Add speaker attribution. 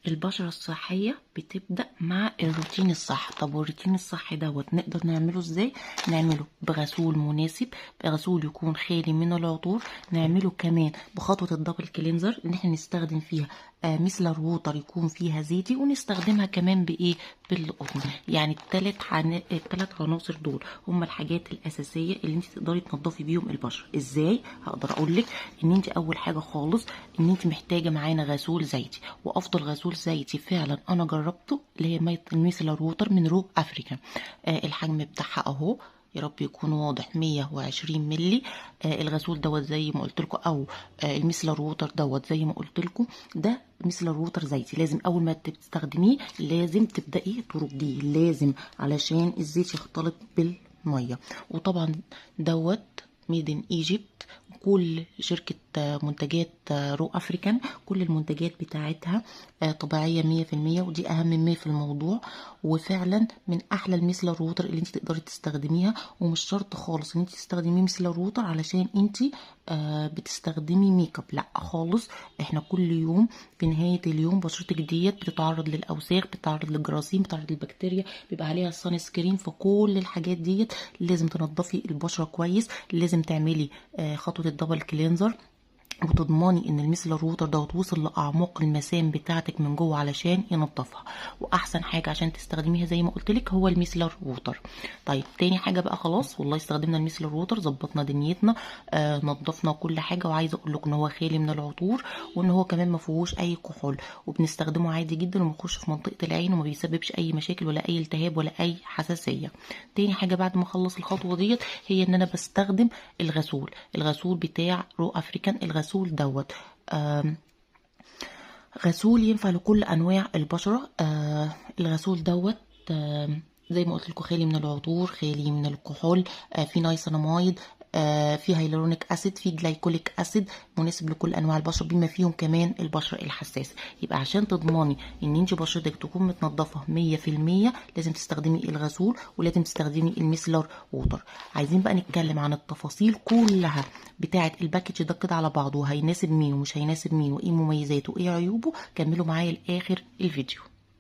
Speaker 1: البشرة الصحية بتبدأ مع الروتين الصح. طب والروتين الصح دوت نقدر نعمله ازاي؟ نعمله بغسول مناسب، بغسول يكون خالي من العطور. نعمله كمان بخطوة الدبل كلينزر ان احنا نستخدم فيها مثل ووتر يكون فيها زيتي، ونستخدمها كمان بايه؟ بالقطن. يعني الثلاث عناصر دول هم الحاجات الاساسيه اللي انت تقدري تنضفي بيهم البشره. ازاي؟ هقدر اقول لك ان انت اول حاجه خالص ان انت محتاجه معانا غسول زيتي، وافضل غسول زيتي فعلا انا جربته اللي هي ميه الميسلر ووتر من رو افريكا. الحجم بتاعها اهو، يا رب يكون واضح، 120 ملي. الغسول دوت زي ما قلت لكم، او الميسلر ووتر دوت زي ما قلت لكم، ده مثل ووتر زيتي. لازم اول ما تستخدميه لازم تبداي ترديه، لازم علشان الزيت يختلط بالميه. وطبعا دوت ميد ان ايجيبت. كل شركة منتجات رو افريكان كل المنتجات بتاعتها طبيعية 100%، ودي اهم ما في الموضوع. وفعلا من احلى الميسلر ووتر اللي انت تقدري تستخدميها. ومش شرط خالص ان انت تستخدمي ميسلر ووتر علشان انت بتستخدمي ميك اب، لا خالص. احنا كل يوم في نهاية اليوم بشرتك ديت بتتعرض للاوساخ، بتتعرض للجراثيم، بتتعرض للبكتيريا، بيبقى عليها الصن سكرين. فكل الحاجات ديت لازم تنضفي البشرة كويس. لازم تعملي خطوة الدبل كلينزر، وتضمني ان الميسلر ووتر دوت وصل لاعماق المسام بتاعتك من جوه علشان ينضفها. واحسن حاجه عشان تستخدميها زي ما قلت لك هو الميسلر ووتر. طيب تاني حاجه بقى، خلاص والله استخدمنا الميسلر ووتر، ظبطنا دنيتنا، نضفنا كل حاجه. وعايزه اقول لكم ان هو خالي من العطور، وان هو كمان ما فيهوش اي كحول، وبنستخدمه عادي جدا، وما بيخش في منطقه العين، وما بيسببش اي مشاكل ولا اي التهاب ولا اي حساسيه. تاني حاجه بعد ما اخلص الخطوه ديت هي ان انا بستخدم الغسول بتاع رو افريكان. الغسول دوت غسول ينفع لكل انواع البشره. الغسول دوت زي ما قلت لكم خالي من العطور، خالي من الكحول، في نايسيناميد، في هيلورونيك اسيد، في جلايكوليك اسيد، مناسب لكل انواع البشره بما فيهم كمان البشره الحساسه. يبقى عشان تضمني ان انت بشرتك تكون متنضفه 100% لازم تستخدمي الغسول، ولازم تستخدمي الميسلر ووتر. عايزين بقى نتكلم عن التفاصيل كلها بتاعه الباكج ده كده على بعضه، وهيناسب مين ومش هيناسب مين، وايه مميزاته وايه عيوبه. كملوا معايا لاخر الفيديو.